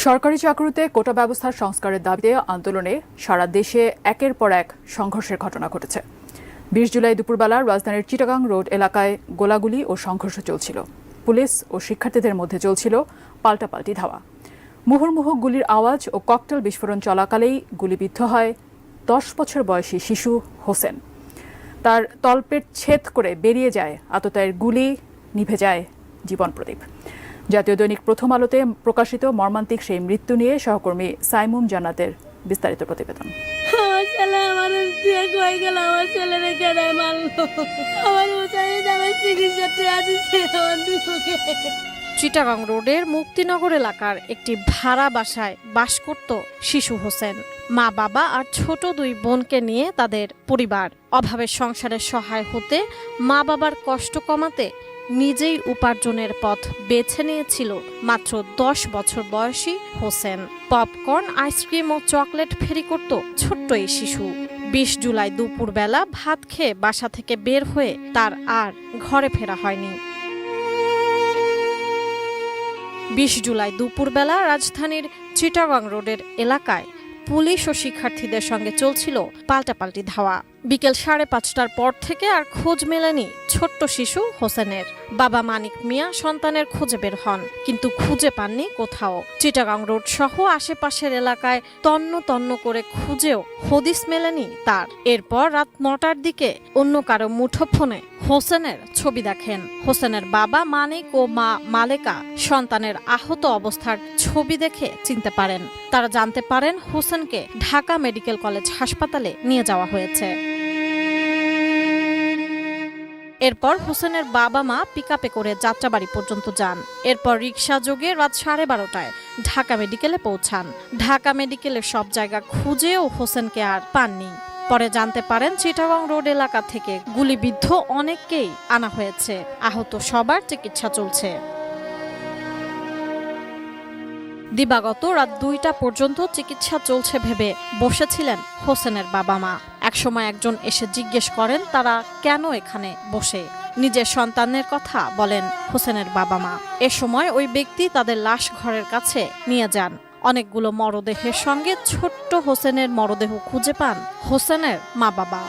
সরকারি চাকরিতে কোটা ব্যবস্থার সংস্কারের দাবিতে আন্দোলনে সারা দেশে একের পর এক সংঘর্ষের ঘটনা ঘটেছে। ২০ জুলাই দুপুরবেলা রাজধানীর চিটাগাং রোড এলাকায় গোলাগুলি ও সংঘর্ষ চলছিল। পুলিশ ও শিক্ষার্থীদের মধ্যে চলছিল পাল্টাপাল্টি ধাওয়া। মুহুর্মুহু গুলির আওয়াজ ও ককটেল বিস্ফোরণ চলাকালেই গুলিবিদ্ধ হয় ১০ বছর বয়সী শিশু হোসেন। তার তলপেট ছেদ করে বেরিয়ে যায় আততায়ীর গুলি, নিভে যায় জীবন প্রদীপ। জাতীয় দৈনিক প্রথম আলোতে প্রকাশিত মর্মান্তিক সেই মৃত্যু নিয়ে সহকর্মী সাইমুম জান্নাতের বিস্তারিত প্রতিবেদন। চিটাগাং রোডের মুক্তিনগর এলাকার একটি ভাড়া বাসায় বাস করত শিশু হোসেন। মা বাবা আর ছোট দুই বোনকে নিয়ে তাদের পরিবার। অভাবের সংসারে সহায় হতে মা বাবার কষ্ট কমাতে নিজেই উপার্জনের পথ বেছে নিয়েছিল মাত্র ১০ বছর বয়সী হোসেন। পপকর্ন, আইসক্রিম ও চকলেট ফেরি করত ছোট্ট এই শিশু। ২০ জুলাই দুপুরবেলা ভাত খেয়ে বাসা থেকে বের হয়ে তার আর ঘরে ফেরা হয়নি। ২০ জুলাই দুপুরবেলা রাজধানীর চিটাগাং রোডের এলাকায় পুলিশ ও শিক্ষার্থীদের সঙ্গে চলছিল পাল্টাপাল্টি ধাওয়া। বিকেল ৫:৩০টার পর থেকে আর খোঁজ মেলেনি ছোট্ট শিশু হোসেনের। বাবা মানিক মিয়া সন্তানের খোঁজে বের হন, কিন্তু খুঁজে পাননি কোথাও। চিটাগাং রোড সহ আশেপাশের এলাকায় তন্ন তন্ন করে খুঁজেও হদিস মেলেনি তার। এরপর রাত ৯টার দিকে অন্য কারো মুঠোফোনে হোসেনের ছবি দেখেন। হোসেনের বাবা মানিক ও মা মালেকা সন্তানের আহত অবস্থার ছবি দেখে চিনতে পারেন। তারা জানতে পারেন হোসেনকে ঢাকা মেডিকেল কলেজ হাসপাতালে নিয়ে যাওয়া হয়েছে। এরপর হোসেনের বাবা মা পিকআপে করে যাত্রাবাড়ি পর্যন্ত যান। এরপর রিকশা যোগে রাত ১২:৩০টায় ঢাকা মেডিকেলে পৌঁছান। ঢাকা মেডিকেলের সব জায়গা খুঁজেও হোসেনকে আর পাননি। পরে জানতে পারেন চিটাগাং রোড এলাকা থেকে গুলিবিদ্ধ অনেককেই আনা হয়েছে। আহত সবার চিকিৎসা চলছে। দিবাগত রাত ২টা পর্যন্ত চিকিৎসা চলছে ভেবে বসেছিলেন হোসেনের বাবা মা। একসময় একজন এসে জিজ্ঞেস করেন তারা কেন এখানে বসে। নিজের সন্তানের কথা বলেন হোসেনের বাবা মা। এ সময় ওই ব্যক্তি তাদের লাশ ঘরের কাছে নিয়ে যান। অনেকগুলো মরদেহের সঙ্গে ছোট্ট হোসেনের মরদেহ খুঁজে পান হোসেনের মা বাবা।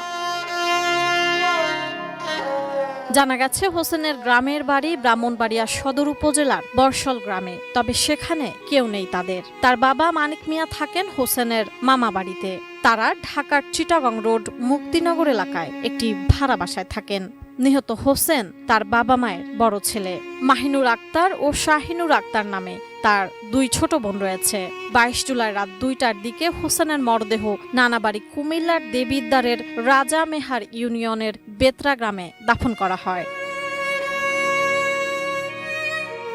জানা গেছে হোসেনের গ্রামের বাড়ি ব্রাহ্মণবাড়িয়া সদর উপজেলার বর্ষল গ্রামে। তবে সেখানে কেউ নেই তাদের। তার বাবা মানিক মিয়া থাকেন হোসেনের মামা বাড়িতে। তারা ঢাকার চিটাগাং রোড মুক্তিনগর এলাকায় একটি ভাড়া বাসায় থাকেন। নিহত হোসেন তার বাবা মায়ের বড় ছেলে। মাহিনুর আক্তার ও শাহিনুর আক্তার নামে তার দুই ছোট বোন রয়েছে। ২২ জুলাই রাত ২টার দিকে হোসেনের মরদেহ নানাবাড়ি কুমিল্লার দেবিদ্বারের রাজা মেহার ইউনিয়নের বেতরা গ্রামে দাফন করা হয়।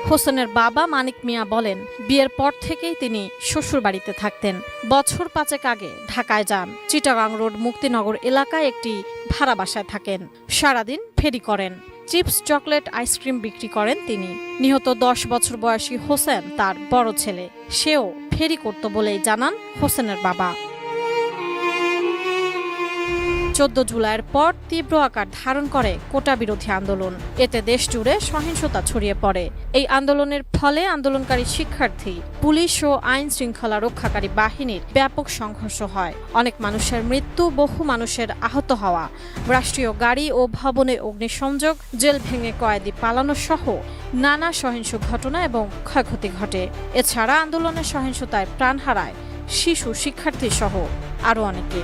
হোসেনের বাবা মানিক মিয়া বলেন, বিয়ের পর থেকেই তিনি শ্বশুর বাড়িতে থাকতেন। বছর ৫ আগে ঢাকায় যান। চিটাগাং রোড মুক্তিনগর এলাকায় একটি ভাড়া বাসায় থাকেন। সারাদিন ফেরি করেন। চিপস, চকলেট, আইসক্রিম বিক্রি করেন তিনি। নিহত ১০ বছর বয়সী হোসেন তার বড় ছেলে। সেও ফেরি করত বলেই জানান হোসেনের বাবা। ১৪ জুলাইয়ের পর তীব্র আকার ধারণ করে কোটা বিরোধী আন্দোলন। এতে দেশ জুড়ে সহিংসতা ছড়িয়ে পড়ে। এই আন্দোলনের ফলে আন্দোলনকারী শিক্ষার্থী, পুলিশ ও আইন শৃঙ্খলা রক্ষাকারী বাহিনীর ব্যাপক সংঘর্ষ হয়। অনেক মানুষের মৃত্যু, বহু মানুষের আহত হওয়া, রাষ্ট্রীয় গাড়ি ও ভবনে অগ্নিসংযোগ, জেল ভেঙে কয়েদি পালানো সহ নানা সহিংস ঘটনা এবং ক্ষয়ক্ষতি ঘটে। এছাড়া আন্দোলনের সহিংসতায় প্রাণ হারায় শিশু, শিক্ষার্থী সহ আরও অনেকে।